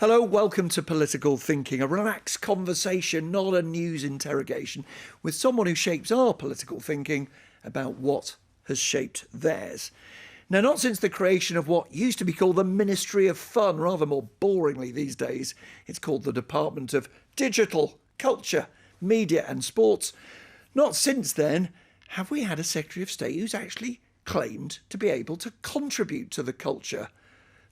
Hello, welcome to Political Thinking, a relaxed conversation, not a news interrogation, with someone who shapes our political thinking about what has shaped theirs. Now, not since the creation of what used to be called the Ministry of Fun, rather more boringly these days, it's called the Department of Digital, Culture, Media and Sports. Not since then have we had a Secretary of State who's actually claimed to be able to contribute to the culture.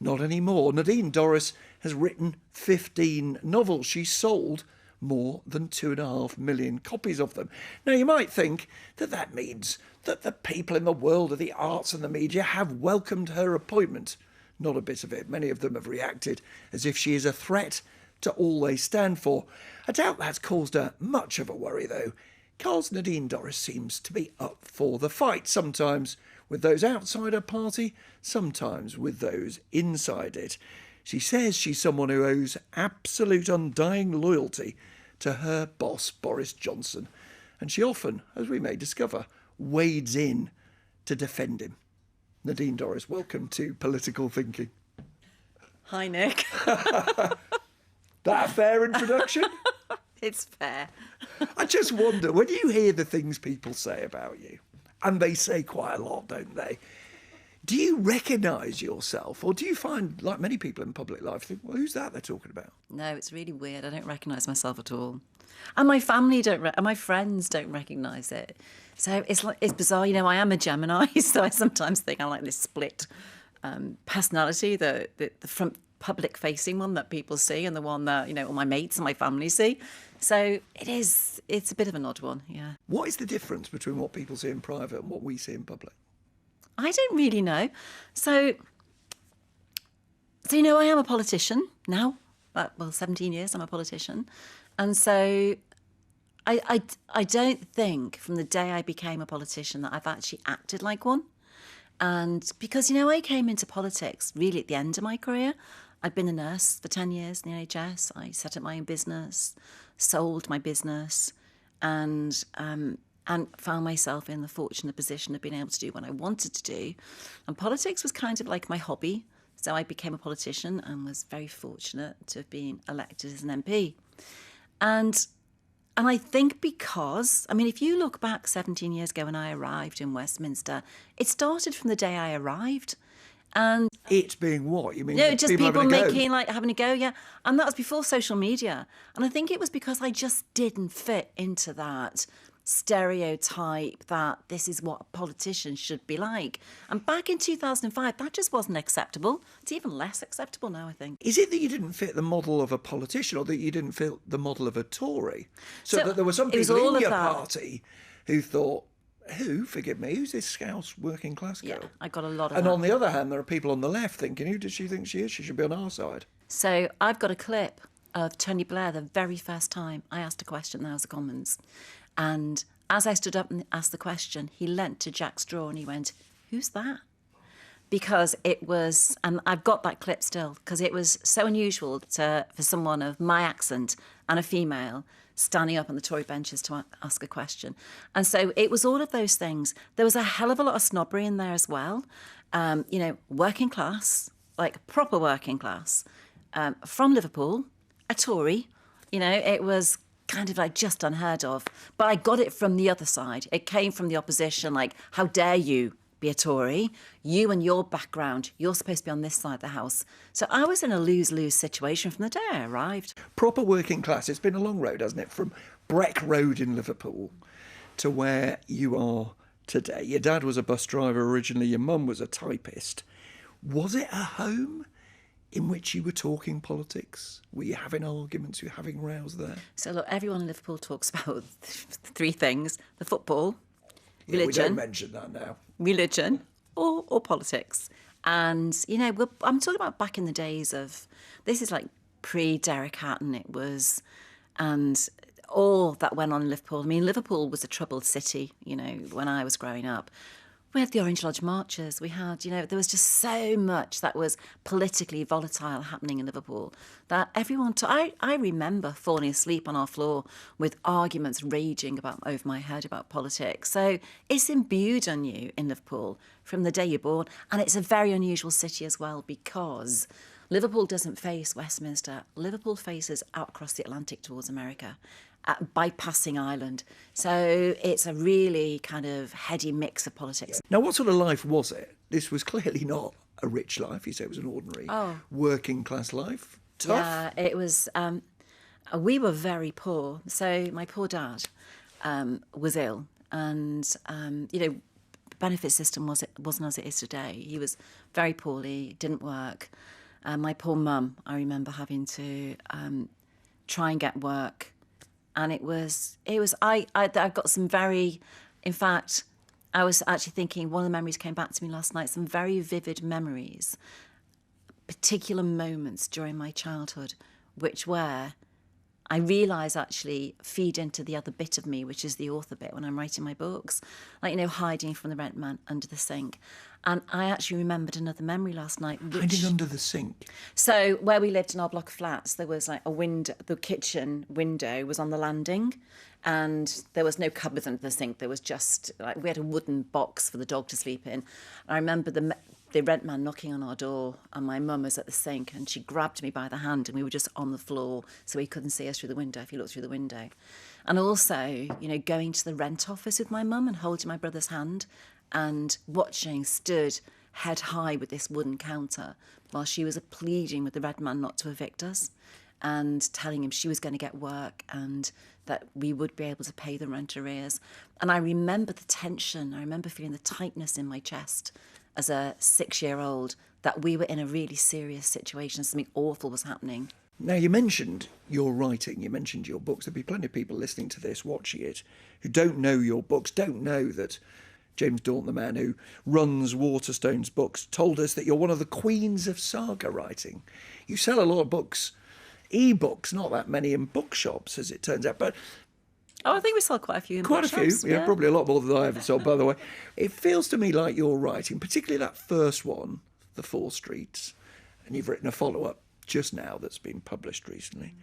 Not anymore. Nadine Dorries has written 15 novels. She's sold more than 2.5 million copies of them. Now, you might think that means that the people in the world of the arts and the media have welcomed her appointment. Not a bit of it. Many of them have reacted as if she is a threat to all they stand for. I doubt that's caused her much of a worry, though, because Nadine Dorries seems to be up for the fight, sometimes with those outside her party, sometimes with those inside it. She says she's someone who owes absolute undying loyalty to her boss, Boris Johnson. And she often, as we may discover, wades in to defend him. Nadine Dorries, welcome to Political Thinking. Hi, Nick. That a fair introduction? It's fair. I just wonder, when you hear the things people say about you, and they say quite a lot, don't they? Do you recognise yourself, or do you find, like many people in public life, think, well, who's that they're talking about? No, it's really weird. I don't recognise myself at all. And my family and my friends don't recognise it. So it's bizarre. You know, I am a Gemini, so I sometimes think I'm like this split personality, the front public-facing one that people see and the one that, you know, all my mates and my family see. So it's a bit of an odd one, yeah. What is the difference between what people see in private and what we see in public? I don't really know. So you know, I am a politician now. Well, 17 years I'm a politician. And so I don't think from the day I became a politician that I've actually acted like one. And because, you know, I came into politics really at the end of my career. I'd been a nurse for 10 years in the NHS. I set up my own business, sold my business, and found myself in the fortunate position of being able to do what I wanted to do. And politics was kind of like my hobby. So I became a politician and was very fortunate to have been elected as an MP. And I think because, I mean, if you look back 17 years ago when I arrived in Westminster, it started from the day I arrived. And it being what? You mean no, just people having having a go, yeah. And that was before social media. And I think it was because I just didn't fit into that stereotype that this is what a politician should be like. And back in 2005, that just wasn't acceptable. It's even less acceptable now, I think. Is it that you didn't fit the model of a politician, or that you didn't fit the model of a Tory? So that there were some people in your party who thought, forgive me, who's this Scouse working class girl? Yeah, I got a lot of And that. on the other hand, there are people on the left thinking, who does she think she is? She should be on our side. So I've got a clip of Tony Blair the very first time I asked a question in the House of Commons. And as I stood up and asked the question, he leant to Jack Straw and he went, who's that? Because it was, and I've got that clip still, because it was so unusual for someone of my accent and a female standing up on the Tory benches to ask a question. And so it was all of those things. There was a hell of a lot of snobbery in there as well. You know, working class, like proper working class, from Liverpool, a Tory. You know, it was kind of like just unheard of. But I got it from the other side. It came from the opposition, like, how dare you be a Tory? You and your background, you're supposed to be on this side of the house. So I was in a lose-lose situation from the day I arrived. Proper working class, it's been a long road, hasn't it? From Breck Road in Liverpool to where you are today. Your dad was a bus driver originally, your mum was a typist. Was it a home in which you were talking politics? Were you having arguments? Were you having rows there? So look, everyone in Liverpool talks about three things: the football, religion. We don't mention that now. Religion or politics. And, you know, I'm talking about back in the days of, this is like pre-Derek Hatton, it was, and all that went on in Liverpool. I mean, Liverpool was a troubled city, you know, when I was growing up. We had the Orange Lodge marches. We had, you know, there was just so much that was politically volatile happening in Liverpool that everyone... I remember falling asleep on our floor with arguments raging over my head about politics. So it's imbued on you in Liverpool from the day you're born. And it's a very unusual city as well because Liverpool doesn't face Westminster. Liverpool faces out across the Atlantic towards America, bypassing Ireland. So it's a really kind of heady mix of politics. Now, what sort of life was it? This was clearly not a rich life. You say it was an ordinary working class life. Tough. Yeah, it was. We were very poor. So my poor dad was ill, and the benefit system wasn't as it is today. He was very poorly, didn't work. My poor mum, I remember having to try and get work, and it was. I got some very, in fact, I was actually thinking, one of the memories came back to me last night, some very vivid memories, particular moments during my childhood, which were, I realise actually feed into the other bit of me, which is the author bit when I'm writing my books, like, hiding from the rent man under the sink. And I actually remembered another memory last night. Hiding under the sink? So where we lived in our block of flats, there was like a window, the kitchen window was on the landing, and there was no cupboard under the sink. There was just, like, we had a wooden box for the dog to sleep in. I remember the rent man knocking on our door, and my mum was at the sink, and she grabbed me by the hand, and we were just on the floor, so he couldn't see us through the window if he looked through the window. And also, going to the rent office with my mum and holding my brother's hand and watching, stood head high with this wooden counter while she was pleading with the red man not to evict us, and telling him she was going to get work and that we would be able to pay the rent arrears. And I remember the tension. I remember feeling the tightness in my chest as a 6-year-old, that we were in a really serious situation. Something awful was happening. Now, you mentioned your writing, you mentioned your books. There'll be plenty of people listening to this, watching it, who don't know your books, don't know that James Daunton, the man who runs Waterstones Books, told us that you're one of the queens of saga writing. You sell a lot of books, e-books, not that many in bookshops, as it turns out, but I think we sold quite a few in quite bookshops, a few, yeah, probably a lot more than I ever sold, by the way. It feels to me like your writing, particularly that first one, The Four Streets, and you've written a follow-up just now that's been published recently,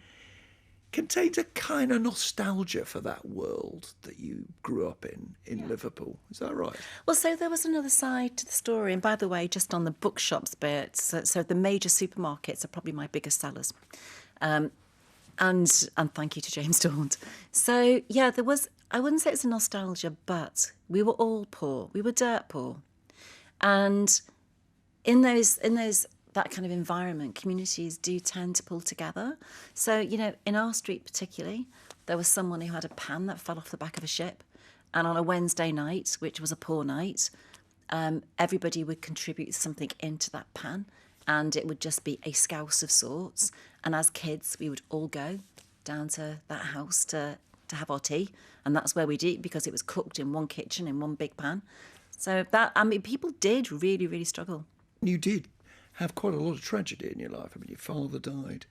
contains a kind of nostalgia for that world that you grew up in Liverpool. Is that right? Well, so there was another side to the story. And by the way, just on the bookshops bit, so the major supermarkets are probably my biggest sellers. And thank you to James Daunt. So, yeah, there was, I wouldn't say it's a nostalgia, but we were all poor. We were dirt poor. And in that kind of environment, communities do tend to pull together. So, in our street particularly, there was someone who had a pan that fell off the back of a ship. And on a Wednesday night, which was a poor night, everybody would contribute something into that pan, and it would just be a scouse of sorts. And as kids, we would all go down to that house to have our tea. And that's where we'd eat, because it was cooked in one kitchen, in one big pan. So people did really, really struggle. You did have quite a lot of tragedy in your life. I mean, your father died,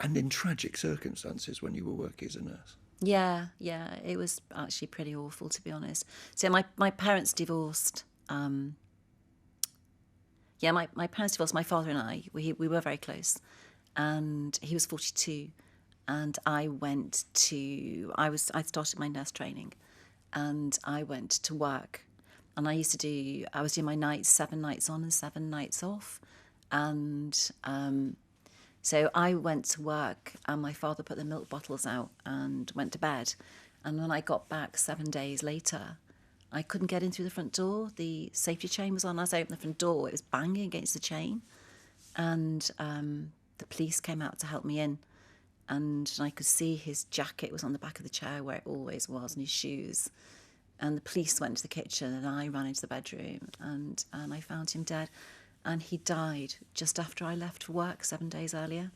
and in tragic circumstances when you were working as a nurse. Yeah, it was actually pretty awful, to be honest. So my parents divorced. My parents divorced. My father and I, we were very close, and he was 42, and I started my nurse training, and I went to work. And I was doing my nights, 7 nights on and 7 nights off. And so I went to work, and my father put the milk bottles out and went to bed. And when I got back 7 days later, I couldn't get in through the front door. The safety chain was on. As I opened the front door, it was banging against the chain. And the police came out to help me in. And I could see his jacket was on the back of the chair where it always was, and his shoes. And the police went to the kitchen, and I ran into the bedroom, and I found him dead. And he died just after I left for work 7 days earlier.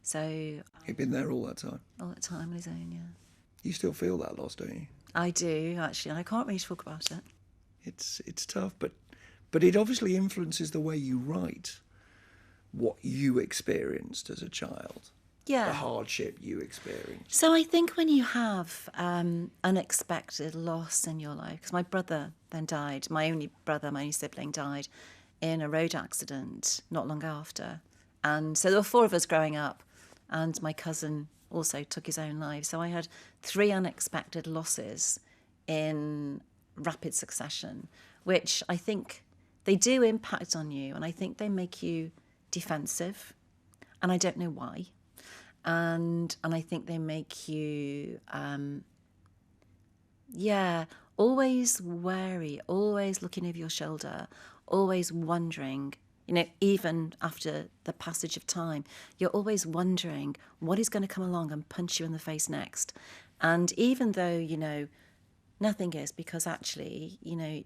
So He'd been there all that time? All that time on his own, yeah. You still feel that loss, don't you? I do, actually, and I can't really talk about it. It's tough, but it obviously influences the way you write what you experienced as a child. Yeah. The hardship you experienced. So I think when you have unexpected loss in your life, because my brother then died, my only sibling died in a road accident not long after. And so there were 4 of us growing up, and my cousin also took his own life. So I had 3 unexpected losses in rapid succession, which I think they do impact on you, and I think they make you defensive, and I don't know why. And I think they make you, always wary, always looking over your shoulder, always wondering, even after the passage of time, you're always wondering what is going to come along and punch you in the face next. And even though, nothing is, because actually, you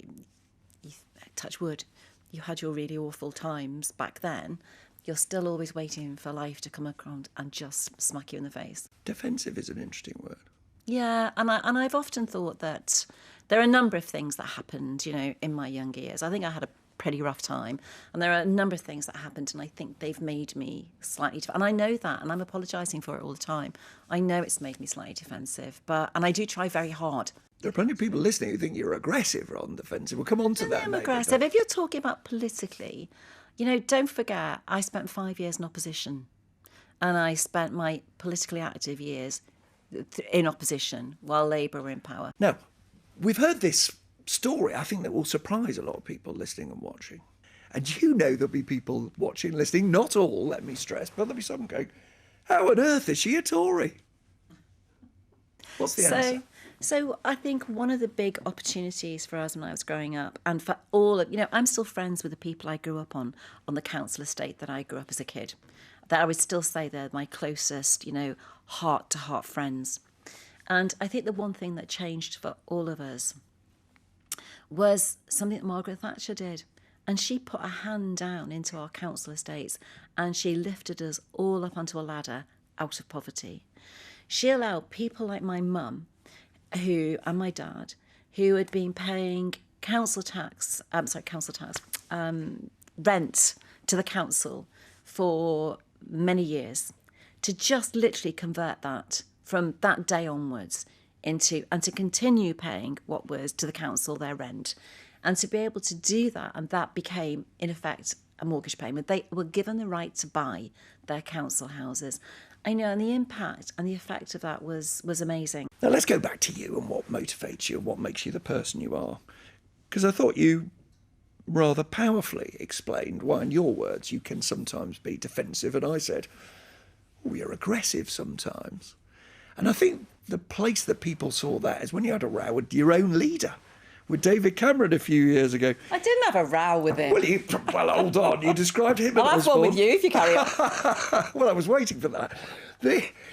touch wood, you had your really awful times back then, you're still always waiting for life to come around and just smack you in the face. Defensive is an interesting word. Yeah, and I've often thought that there are a number of things that happened, in my younger years. I think I had a pretty rough time, and there are a number of things that happened, and I think they've made me slightly, and I know that, and I'm apologising for it all the time. I know it's made me slightly defensive, and I do try very hard. There are plenty of people listening who think you're aggressive or on defensive. We'll come on to that. I'm aggressive. If you're talking about politically, don't forget, I spent 5 years in opposition, and I spent my politically active years in opposition while Labour were in power. Now, we've heard this story, I think, that will surprise a lot of people listening and watching. And there'll be people watching, listening, not all, let me stress, but there'll be some going, how on earth is she a Tory? What's the answer? So I think one of the big opportunities for us when I was growing up, and for all of, I'm still friends with the people I grew up on the council estate that I grew up as a kid. That I would still say they're my closest, heart-to-heart friends. And I think the one thing that changed for all of us was something that Margaret Thatcher did. And she put a hand down into our council estates and she lifted us all up onto a ladder out of poverty. She allowed people like my mum and my dad, who had been paying rent to the council for many years, to just literally convert that from that day onwards and to continue paying what was to the council their rent, and to be able to do that, and that became in effect a mortgage payment. They were given the right to buy their council houses. I know, and the impact and the effect of that was amazing. Now let's go back to you and what motivates you and what makes you the person you are, because I thought you rather powerfully explained why, in your words, you can sometimes be defensive, and I said, you're aggressive sometimes. And I think the place that people saw that is when you had a row with your own leader, with David Cameron a few years ago. I didn't have a row with him. Well, hold on. You described him. I'll have one with you if you carry on. Well, I was waiting for that.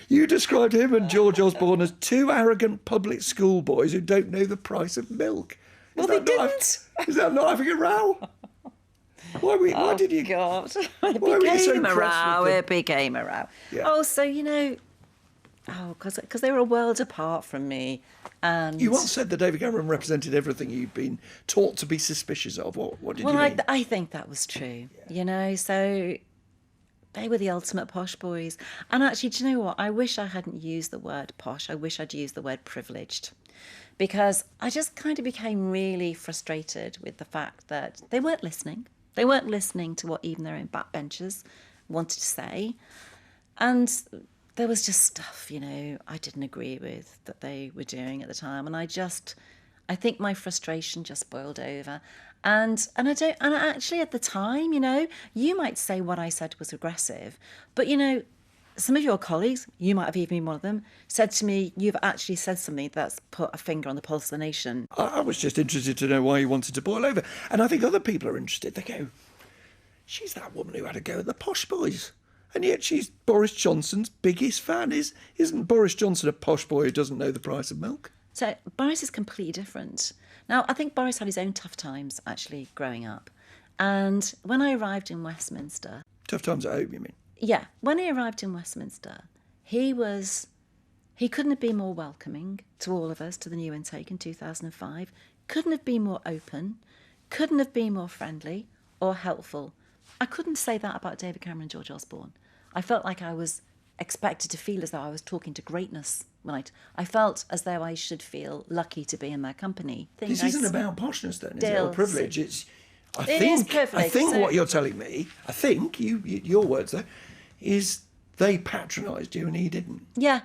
You described him and George Osborne as two arrogant public school boys who don't know the price of milk. Well, they didn't. Is that not having a row? Why did you? God. It became a row. It became a row. Yeah. Oh, so, because they were a world apart from me. And you once said that David Cameron represented everything you'd been taught to be suspicious of. What did you mean? I think that was true. Yeah. So they were the ultimate posh boys. And actually, do you know what? I wish I hadn't used the word posh. I wish I'd used the word privileged. Because I just kind of became really frustrated with the fact that they weren't listening. They weren't listening to what even their own backbenchers wanted to say. And there was just stuff, I didn't agree with that they were doing at the time. And I think my frustration just boiled over. And actually at the time, you might say what I said was aggressive, but some of your colleagues, you might have even been one of them, said to me, you've actually said something that's put a finger on the pulse of the nation. I was just interested to know why you wanted to boil over. And I think other people are interested. They go, she's that woman who had a go at the posh boys. And yet she's Boris Johnson's biggest fan. Isn't Boris Johnson a posh boy who doesn't know the price of milk? So Boris is completely different. Now, I think Boris had his own tough times, actually, growing up. And when I arrived in Westminster... Tough times at home, you mean? Yeah. When he arrived in Westminster, he couldn't have been more welcoming to all of us, to the new intake in 2005. Couldn't have been more open. Couldn't have been more friendly or helpful. I couldn't say that about David Cameron and George Osborne. I felt like I was expected to feel as though I was talking to greatness. I felt as though I should feel lucky to be in their company. This isn't about poshness then, is it? Or privilege? I think what you're telling me, your words though, is they patronised you and he didn't. Yeah,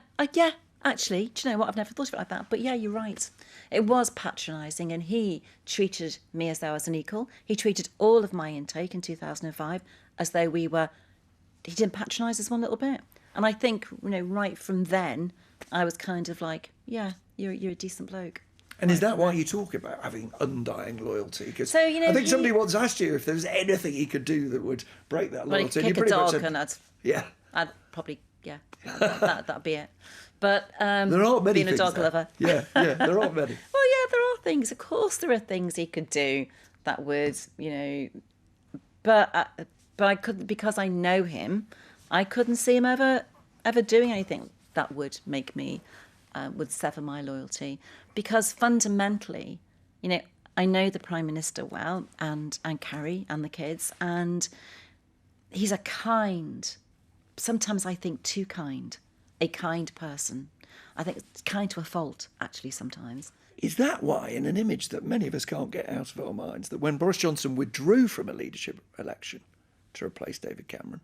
actually, do you know what? I've never thought of it like that. But yeah, you're right. It was patronising, and he treated me as though I was an equal. He treated all of my intake in 2005 as though he didn't patronise us one little bit. And I think, right from then, I was kind of like, yeah, you're a decent bloke. And is that why you talk about having undying loyalty? Because So, I think somebody once asked you if there was anything he could do that would break that Well, loyalty. he'd and you kick a pretty much dog said, and I'd probably, that'd be it. But there aren't many being a things dog there. lover. Yeah, there aren't many. Well, yeah, there are things. Of course, there are things he could do that would, but I couldn't, because I know him. I couldn't see him ever doing anything that would make me would sever my loyalty, because fundamentally, I know the Prime Minister well, and Carrie and the kids, and he's a kind, sometimes I think too kind, a kind person. I think it's kind to a fault, actually, sometimes. Is that why, in an image that many of us can't get out of our minds, that when Boris Johnson withdrew from a leadership election to replace David Cameron,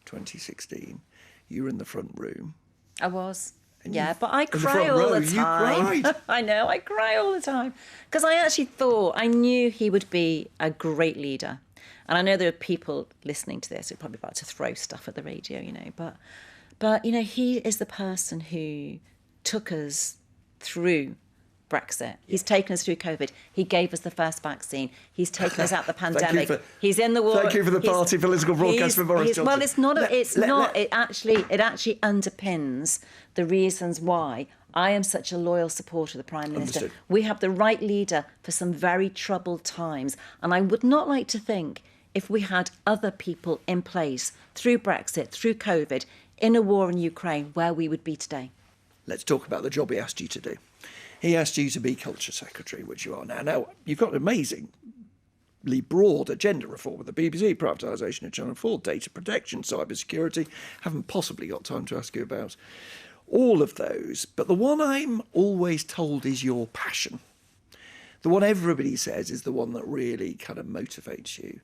2016, you were in the front room? I was. And Yeah, but I in the cry front all row, the time. You cried. I know, I cry all the time. Because I actually thought, I knew he would be a great leader. And I know there are people listening to this who are probably about to throw stuff at the radio, But he is the person who took us through Brexit. He's taken us through COVID. He gave us the first vaccine. He's taken us out the pandemic. He's in the war. Thank you for the party political broadcast for Boris Johnson. Well, it's not. It actually underpins the reasons why I am such a loyal supporter of the Prime Minister. Understood. We have the right leader for some very troubled times, and I would not like to think, if we had other people in place through Brexit, through COVID, in a war in Ukraine, where we would be today. Let's talk about the job he asked you to do. He asked you to be Culture Secretary, which you are now. Now, you've got an amazingly broad agenda: reform of the BBC, privatisation of Channel 4, data protection, cyber security. Haven't possibly got time to ask you about all of those. But the one I'm always told is your passion. The one everybody says is the one that really kind of motivates you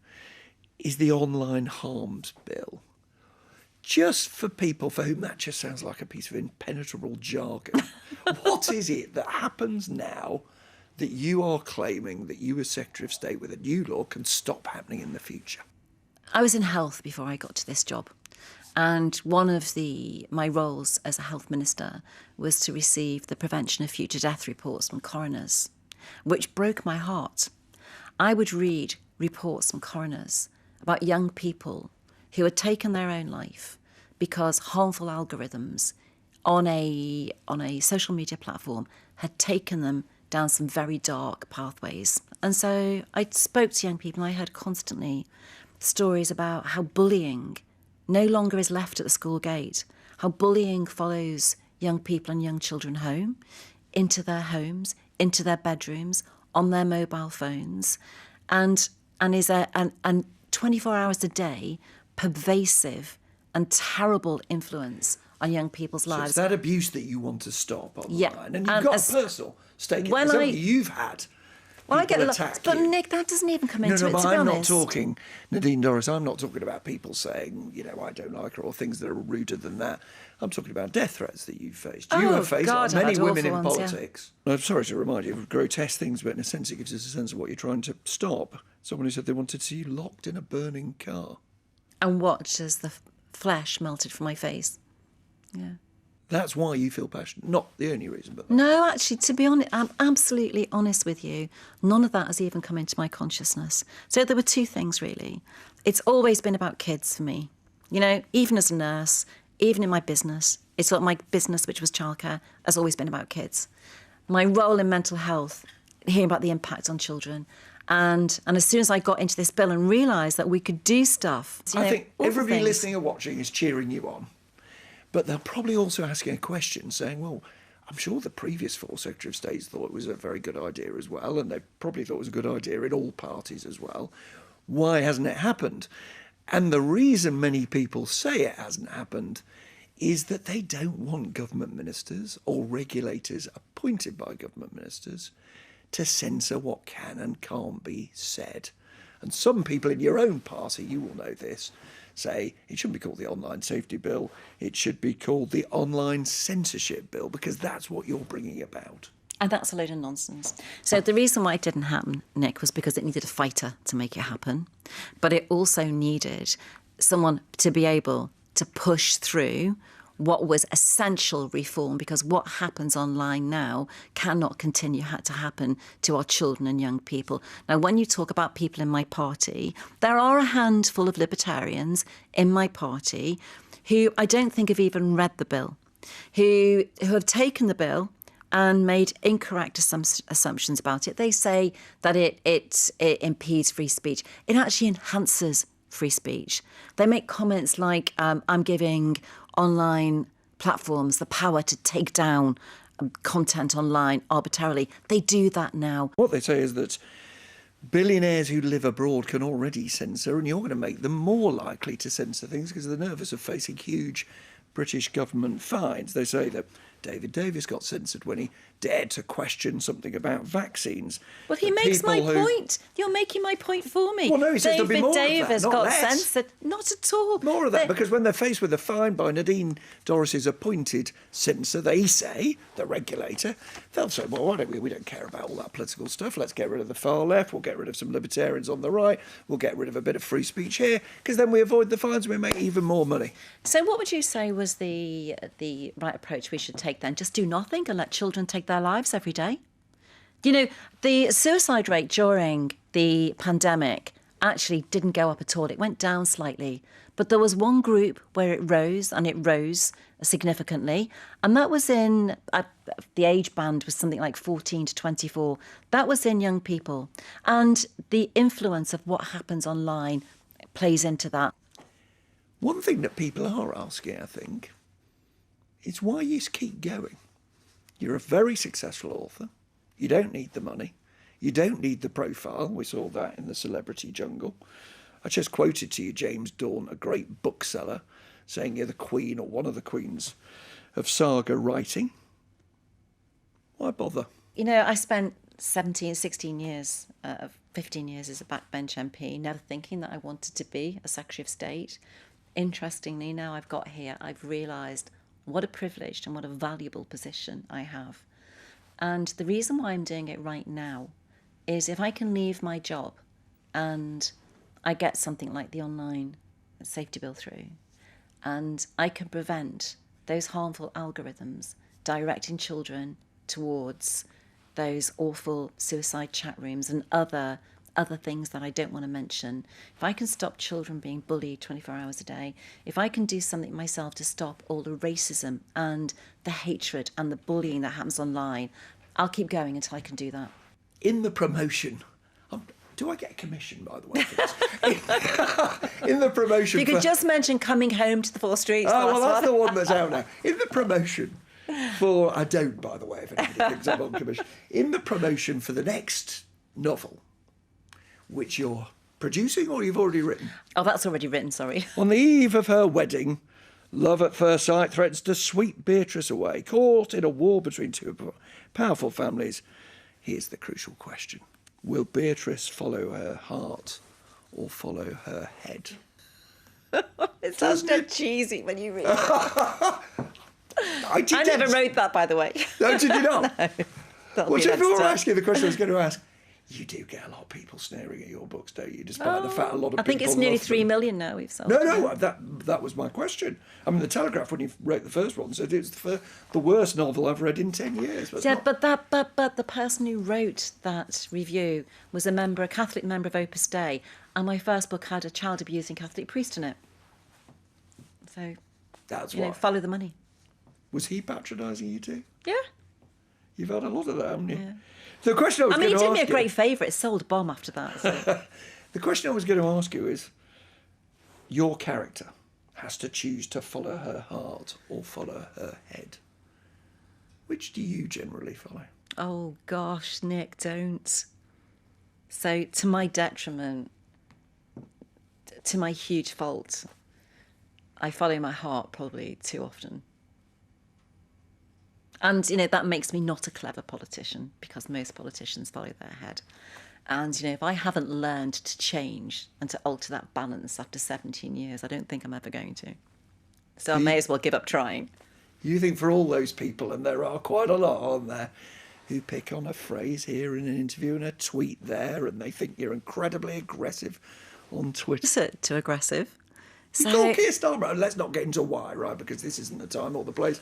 is the online harms bill. Just for people for whom that just sounds like a piece of impenetrable jargon, what is it that happens now that you are claiming that you as Secretary of State with a new law can stop happening in the future? I was in health before I got to this job. And one of my roles as a health minister was to receive the prevention of future death reports from coroners, which broke my heart. I would read reports from coroners about young people who had taken their own life because harmful algorithms on a social media platform had taken them down some very dark pathways. And so I spoke to young people, and I heard constantly stories about how bullying no longer is left at the school gate, how bullying follows young people and young children home, into their homes, into their bedrooms, on their mobile phones, and is 24 hours a day pervasive and terrible influence on young people's lives. So it's that abuse that you want to stop online. Yeah. And you've got a personal stake in it. Something you've had. Well, I get a lot, but Nick, that doesn't even come into it, but to be I'm honest. not talking, Nadine Dorris, I'm not talking about people saying, I don't like her, or things that are ruder than that. I'm talking about death threats that you've faced. You have faced God, many women in ones, politics. Yeah. I'm sorry to remind you of grotesque things, but in a sense it gives us a sense of what you're trying to stop. Someone who said they wanted to see you locked in a burning car. And watch as the flesh melted from my face. Yeah. That's why you feel passionate. Not the only reason, but... No, actually, to be honest, I'm absolutely honest with you. None of that has even come into my consciousness. So there were two things, really. It's always been about kids for me. Even as a nurse, even in my business, it's like my business, which was childcare, has always been about kids. My role in mental health, hearing about the impact on children. And as soon as I got into this bill and realised that we could do stuff... I think everybody listening or watching is cheering you on. But they're probably also asking a question saying, well, I'm sure the previous 4 Secretary of States thought it was a very good idea as well, and they probably thought it was a good idea in all parties as well. Why hasn't it happened? And the reason many people say it hasn't happened is that they don't want government ministers or regulators appointed by government ministers to censor what can and can't be said. And some people in your own party, you will know this, say it shouldn't be called the Online Safety Bill, it should be called the Online Censorship Bill, because that's what you're bringing about. And that's a load of nonsense. So the reason why it didn't happen, Nick, was because it needed a fighter to make it happen. But it also needed someone to be able to push through what was essential reform, because what happens online now cannot continue to happen to our children and young people. Now, when you talk about people in my party, there are a handful of libertarians in my party who I don't think have even read the bill, who have taken the bill and made incorrect assumptions about it. They say that it impedes free speech. It actually enhances free speech. They make comments like, I'm giving online platforms the power to take down content online arbitrarily. They do that now. What they say is that billionaires who live abroad can already censor, and you're going to make them more likely to censor things because they're nervous of facing huge British government fines. They say that David Davis got censored when he dared to question something about vaccines. Well, he makes my point. You're making my point for me. Well, no, he says there'll be more David of that, Davis not got less. censored. Not at all. More of that, because when they're faced with a fine by Nadine Dorris's appointed censor, they say, the regulator, they'll say, well, why don't we don't care about all that political stuff. Let's get rid of the far left. We'll get rid of some libertarians on the right. We'll get rid of a bit of free speech here, because then we avoid the fines and we make even more money. So what would you say was the right approach we should take then? Just do nothing and let children take their lives every day? You know, the suicide rate during the pandemic actually didn't go up at all. It went down slightly. But there was one group where it rose, and it rose significantly. And that was in, the age band was something like 14 to 24. That was in young people. And the influence of what happens online plays into that. One thing that people are asking, I think, is why you keep going. You're a very successful author. You don't need the money. You don't need the profile. We saw that in the celebrity jungle. I just quoted to you James Dawn, a great bookseller, saying you're the queen or one of the queens of saga writing. Why bother? You know, I spent 16 years, 15 years as a backbench MP, never thinking that I wanted to be a Secretary of State. Interestingly, now I've got here, I've realised what a privileged and what a valuable position I have. And the reason why I'm doing it right now is if I can leave my job and I get something like the online safety bill through, and I can prevent those harmful algorithms directing children towards those awful suicide chat rooms and other things that I don't want to mention. If I can stop children being bullied 24 hours a day, if I can do something myself to stop all the racism and the hatred and the bullying that happens online, I'll keep going until I can do that. In the promotion, do I get a commission, by the way, for this? In the promotion... You could just mention Coming Home to the Four Streets. Oh, well, that's the one that's out now. In the promotion for... I don't, by the way, if anybody thinks I'm on commission. In the promotion for the next novel, which you're producing or you've already written? Oh, that's already written, sorry. On the eve of her wedding, love at first sight threatens to sweep Beatrice away. Caught in a war between two powerful families, here's the crucial question. Will Beatrice follow her heart or follow her head? It sounds so cheesy when you read it. I never wrote that, by the way. No, did you not? No. Well, so before I ask you the question I was going to ask, you do get a lot of people sneering at your books, don't you? Despite the fact a lot of people... I think it's nearly 3 million now we've sold. No, that was my question. I mean, the Telegraph, when you wrote the first one, said it's the worst novel I've read in 10 years. But yeah, but the person who wrote that review was a Catholic member of Opus Dei, and my first book had a child abusing Catholic priest in it. So, that's follow the money. Was he patronising you too? Yeah. You've had a lot of that, haven't you? Yeah. The question I was going to ask you... he did me a great favour. It sold a bomb after that. So. The question I was going to ask you is, your character has to choose to follow her heart or follow her head. Which do you generally follow? Oh, gosh, Nick, don't. So, to my detriment, to my huge fault, I follow my heart probably too often. And, that makes me not a clever politician, because most politicians follow their head. And, if I haven't learned to change and to alter that balance after 17 years, I don't think I'm ever going to. So I may as well give up trying. You think for all those people, and there are quite a lot, aren't there, who pick on a phrase here in an interview and a tweet there, and they think you're incredibly aggressive on Twitter. Is it too aggressive? You called Keir Starmer, and let's not get into why, right, because this isn't the time or the place.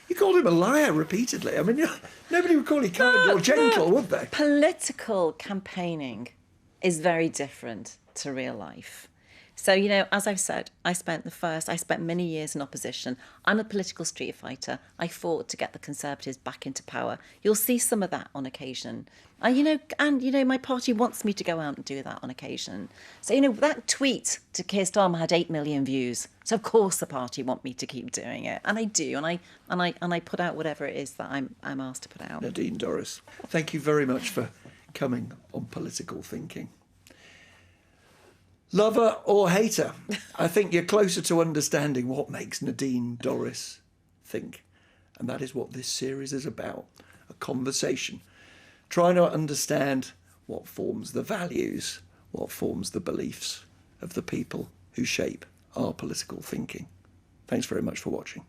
You called him a liar repeatedly. I mean, nobody would call you kind or gentle, would they? Political campaigning is very different to real life. So, you know, as I've said, I spent many years in opposition. I'm a political street fighter. I fought to get the Conservatives back into power. You'll see some of that on occasion. My party wants me to go out and do that on occasion. So, you know, that tweet to Keir Starmer had 8 million views. So, of course, the party want me to keep doing it. And I do. And I put out whatever it is that I'm asked to put out. Nadine Dorries, thank you very much for coming on Political Thinking. Lover or hater, I think you're closer to understanding what makes Nadine Dorries think. And that is what this series is about, a conversation. Trying to understand what forms the values, what forms the beliefs of the people who shape our political thinking. Thanks very much for watching.